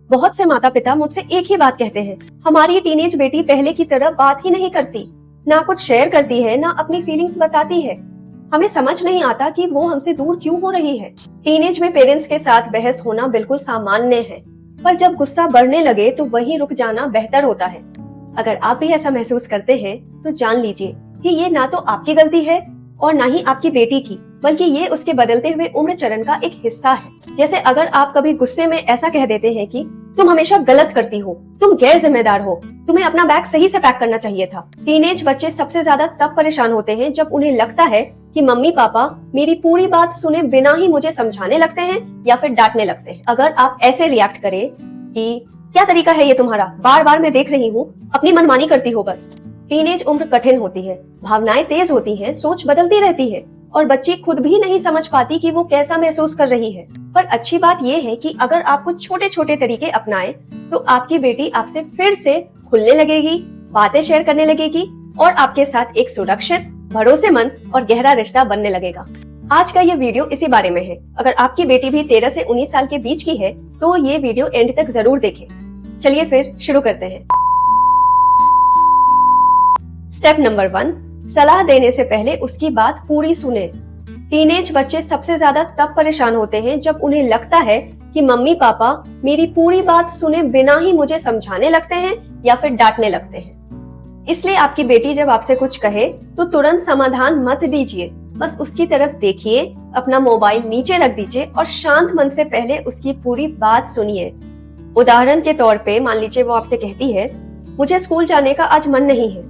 बहुत से माता पिता मुझसे एक ही बात कहते हैं, हमारी टीनेज बेटी पहले की तरह बात ही नहीं करती, ना कुछ शेयर करती है, ना अपनी फीलिंग्स बताती है। हमें समझ नहीं आता कि वो हमसे दूर क्यों हो रही है। टीनेज में पेरेंट्स के साथ बहस होना बिल्कुल सामान्य है, पर जब गुस्सा बढ़ने लगे तो वहीं रुक जाना बेहतर होता है। अगर आप भी ऐसा महसूस करते हैं तो जान लीजिए कि ये ना तो आपकी गलती है और ना ही आपकी बेटी की, बल्कि ये उसके बदलते हुए उम्र चरण का एक हिस्सा है। जैसे अगर आप कभी गुस्से में ऐसा कह देते हैं कि तुम हमेशा गलत करती हो, तुम गैर जिम्मेदार हो, तुम्हें अपना बैग सही से पैक करना चाहिए था। टीनेज बच्चे सबसे ज्यादा तब परेशान होते हैं जब उन्हें लगता है कि मम्मी पापा मेरी पूरी बात सुने बिना ही मुझे समझाने लगते हैं या फिर डांटने लगते हैं। अगर आप ऐसे रिएक्ट करें कि क्या तरीका है ये तुम्हारा, बार बार मैं देख रही हूँ, अपनी मनमानी करती हो बस। टीनेज उम्र कठिन होती है, भावनाएं तेज होती हैं, सोच बदलती रहती है और बच्ची खुद भी नहीं समझ पाती कि वो कैसा महसूस कर रही है। पर अच्छी बात ये है कि अगर आप कुछ छोटे छोटे तरीके अपनाएं तो आपकी बेटी आपसे फिर से खुलने लगेगी, बातें शेयर करने लगेगी और आपके साथ एक सुरक्षित, भरोसेमंद और गहरा रिश्ता बनने लगेगा। आज का ये वीडियो इसी बारे में है। अगर आपकी बेटी भी 13 से 19 साल के बीच की है तो ये वीडियो एंड तक जरूर देखें। चलिए फिर शुरू करते हैं। स्टेप नंबर 1, सलाह देने से पहले उसकी बात पूरी सुने। टीनेज बच्चे सबसे ज्यादा तब परेशान होते हैं जब उन्हें लगता है कि मम्मी पापा मेरी पूरी बात सुने बिना ही मुझे समझाने लगते हैं या फिर डांटने लगते हैं। इसलिए आपकी बेटी जब आपसे कुछ कहे तो तुरंत समाधान मत दीजिए, बस उसकी तरफ देखिए, अपना मोबाइल नीचे रख दीजिए और शांत मन से पहले उसकी पूरी बात सुनिए। उदाहरण के तौर पे मान लीजिए वो आपसे कहती है, मुझे स्कूल जाने का आज मन नहीं है,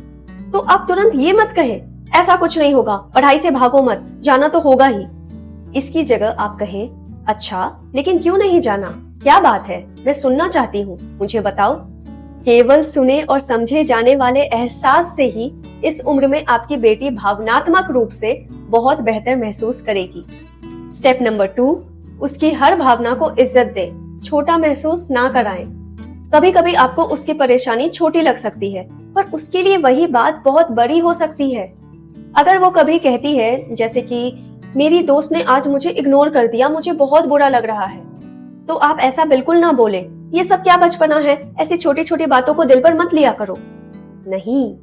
तो आप तुरंत ये मत कहें, ऐसा कुछ नहीं होगा, पढ़ाई से भागो मत, जाना तो होगा ही। इसकी जगह आप कहें, अच्छा लेकिन क्यों नहीं जाना, क्या बात है, मैं सुनना चाहती हूँ, मुझे बताओ। केवल सुने और समझे जाने वाले एहसास से ही इस उम्र में आपकी बेटी भावनात्मक रूप से बहुत बेहतर महसूस करेगी। स्टेप नंबर 2, उसकी हर भावना को इज्जत दें, छोटा महसूस ना कराएं। कभी कभी आपको उसकी परेशानी छोटी लग सकती है, पर उसके लिए वही बात बहुत बड़ी हो सकती है। अगर वो कभी कहती है जैसे कि मेरी दोस्त ने आज मुझे इग्नोर कर दिया, मुझे बहुत बुरा लग रहा है, तो आप ऐसा बिल्कुल ना बोले, ये सब क्या बचपना है, ऐसी छोटी छोटी बातों को दिल पर मत लिया करो। नहीं,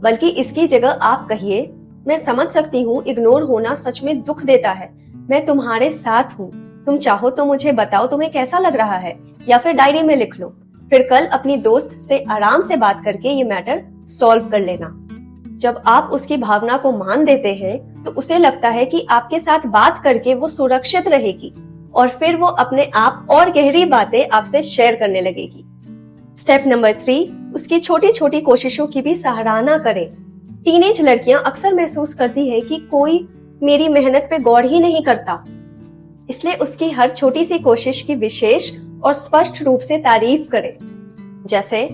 बल्कि इसकी जगह आप कहिए, मैं समझ सकती हूँ इग्नोर होना सच में दुख देता है, मैं तुम्हारे साथ हूँ, तुम चाहो तो मुझे बताओ तुम्हें कैसा लग रहा है, या फिर डायरी में लिख लो, फिर कल अपनी दोस्त से आराम से बात करके ये मैटर सॉल्व कर लेना। जब आप उसकी भावना को मान देते हैं तो उसे लगता है कि आपके साथ बात करके वो सुरक्षित रहेगी और फिर वो अपने आप और गहरी बातें आपसे शेयर करने लगेगी। स्टेप नंबर 3, उसकी छोटी छोटी कोशिशों की भी सराहना करें। टीनेज लड़कियां अक्सर महसूस करती है कि कोई मेरी मेहनत पे गौर ही नहीं करता, इसलिए उसकी हर छोटी सी कोशिश की विशेष और स्पष्ट रूप से तारीफ करें। जैसे,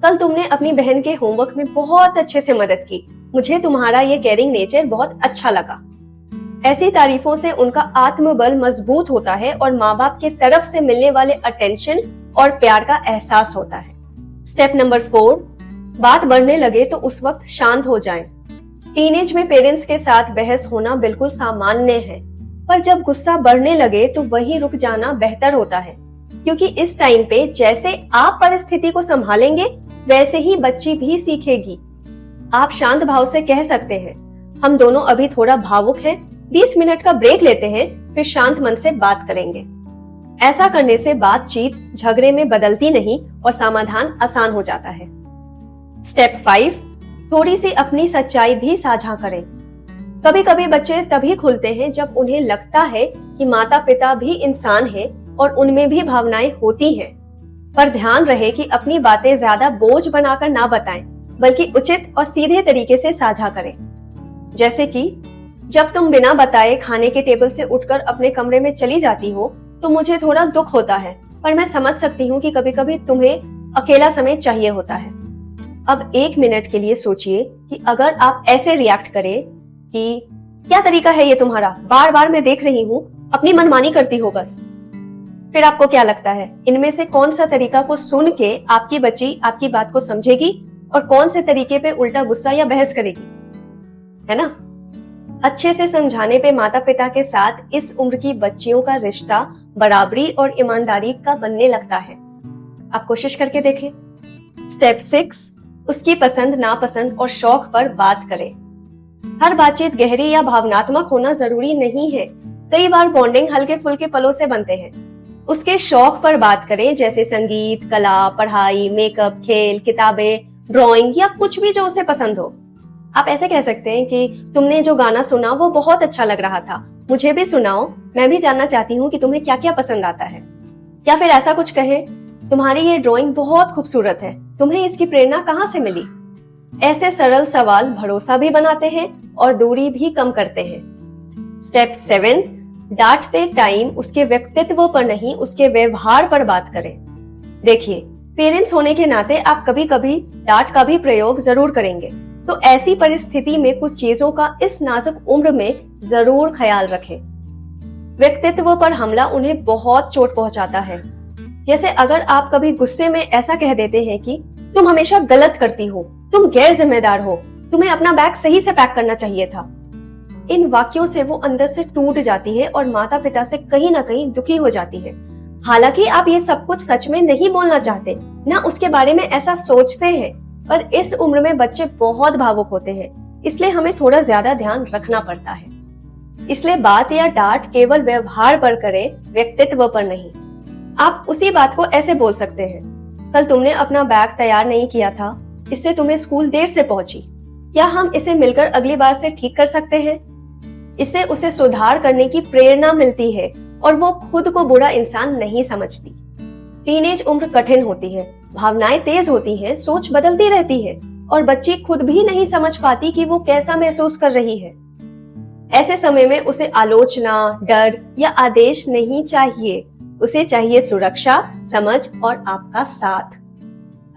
कल तुमने अपनी बहन के होमवर्क में बहुत अच्छे से मदद की, मुझे तुम्हारा ये केयरिंग नेचर बहुत अच्छा लगा। ऐसी तारीफों से उनका आत्मबल मजबूत होता है और माँ बाप की तरफ से मिलने वाले अटेंशन और प्यार का एहसास होता है। स्टेप नंबर 4, बात बढ़ने लगे तो उस वक्त शांत हो जाएं। टीनेज में पेरेंट्स के साथ बहस होना बिल्कुल सामान्य है, पर जब गुस्सा बढ़ने लगे तो वहीं रुक जाना बेहतर होता है, क्योंकि इस टाइम पे जैसे आप परिस्थिति को संभालेंगे वैसे ही बच्ची भी सीखेगी। आप शांत भाव से कह सकते हैं, हम दोनों अभी थोड़ा भावुक हैं, 20 मिनट का ब्रेक लेते हैं, फिर शांत मन से बात करेंगे। ऐसा करने से बातचीत झगड़े में बदलती नहीं और समाधान आसान हो जाता है। स्टेप 5, थोड़ी सी अपनी सच्चाई भी साझा करें। कभी कभी बच्चे तभी खुलते हैं जब उन्हें लगता है कि माता पिता भी इंसान हैं और उनमें भी भावनाएं होती हैं। पर ध्यान रहे कि अपनी बातें ज्यादा बोझ बनाकर ना बताएं, बल्कि उचित और सीधे तरीके से साझा करें। जैसे कि जब तुम बिना बताए खाने के टेबल से उठकर अपने कमरे में चली जाती हो तो मुझे थोड़ा दुख होता है, पर मैं समझ सकती हूँ कि कभी कभी तुम्हें अकेला समय चाहिए होता है। अब 1 मिनट के लिए सोचिए कि अगर आप ऐसे रिएक्ट करें कि क्या तरीका है ये तुम्हारा, बार बार मैं देख रही हूँ, अपनी मनमानी करती हो बस, फिर आपको क्या लगता है इनमें से कौन सा तरीका को सुन के आपकी बच्ची आपकी बात को समझेगी और कौन से तरीके पे उल्टा गुस्सा या बहस करेगी, है ना? अच्छे से समझाने पे माता पिता के साथ इस उम्र की बच्चियों का रिश्ता बराबरी और ईमानदारी का बनने लगता है। आप कोशिश करके देखें। स्टेप 6, उसकी पसंद नापसंद और शौक पर बात करें। हर बातचीत गहरी या भावनात्मक होना जरूरी नहीं है। कई बार बॉन्डिंग हल्के फुल्के पलों से बनते हैं। उसके शौक पर बात करें, जैसे संगीत, कला, पढ़ाई, मेकअप, खेल, किताबें, ड्राइंग या कुछ भी जो उसे पसंद हो। आप ऐसे कह सकते हैं कि तुमने जो गाना सुना वो बहुत अच्छा लग रहा था, मुझे भी सुनाओ, मैं भी जानना चाहती हूँ कि तुम्हें क्या क्या पसंद आता है। या फिर ऐसा कुछ कहे, तुम्हारी ये ड्राइंग बहुत खूबसूरत है, तुम्हें इसकी प्रेरणा कहाँ से मिली। ऐसे सरल सवाल भरोसा भी बनाते हैं और दूरी भी कम करते हैं। स्टेप 7, डांटते टाइम उसके व्यक्तित्व पर नहीं, उसके व्यवहार पर बात करें। देखिए, पेरेंट्स होने के नाते आप कभी कभी डांट का भी प्रयोग जरूर करेंगे, तो ऐसी परिस्थिति में कुछ चीजों का इस नाजुक उम्र में जरूर ख्याल रखें। व्यक्तित्व पर हमला उन्हें बहुत चोट पहुंचाता है। जैसे अगर आप कभी गुस्से में ऐसा कह देते हैं कि तुम हमेशा गलत करती हो, तुम गैर जिम्मेदार हो, तुम्हें अपना बैग सही से पैक करना चाहिए था। इन वाक्यों से वो अंदर से टूट जाती है और माता पिता से कहीं ना कहीं दुखी हो जाती है। हालांकि आप ये सब कुछ सच में नहीं बोलना चाहते, ना उसके बारे में ऐसा सोचते हैं, पर इस उम्र में बच्चे बहुत भावुक होते हैं, इसलिए हमें थोड़ा ज्यादा ध्यान रखना पड़ता है। इसलिए बात या डांट केवल व्यवहार पर करें, व्यक्तित्व पर नहीं। आप उसी बात को ऐसे बोल सकते हैं, कल तुमने अपना बैग तैयार नहीं किया था, इससे तुम्हें स्कूल देर से पहुंची। क्या हम इसे मिलकर अगली बार से ठीक कर सकते हैं? इससे उसे सुधार करने की प्रेरणा मिलती है और वो खुद को बुरा इंसान नहीं समझती। टीनेज उम्र कठिन होती है, भावनाएं तेज होती हैं, सोच बदलती रहती है और बच्ची खुद भी नहीं समझ पाती कि वो कैसा महसूस कर रही है। ऐसे समय में उसे आलोचना, डर या आदेश नहीं चाहिए, उसे चाहिए सुरक्षा, समझ और आपका साथ।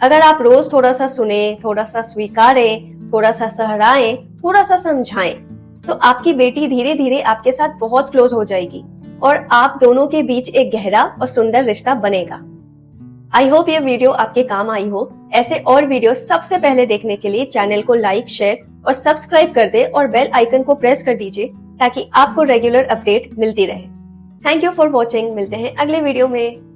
अगर आप रोज थोड़ा सा सुने, थोड़ा सा स्वीकारें, थोड़ा सा सहराएं, थोड़ा सा समझाएं, तो आपकी बेटी धीरे धीरे आपके साथ बहुत क्लोज हो जाएगी और आप दोनों के बीच एक गहरा और सुंदर रिश्ता बनेगा। आई होप ये वीडियो आपके काम आई हो। ऐसे और वीडियो सबसे पहले देखने के लिए चैनल को लाइक, शेयर और सब्सक्राइब कर दे और बेल आइकन को प्रेस कर दीजिए ताकि आपको रेगुलर अपडेट मिलती रहे। Thank you for watching. मिलते हैं अगले वीडियो में।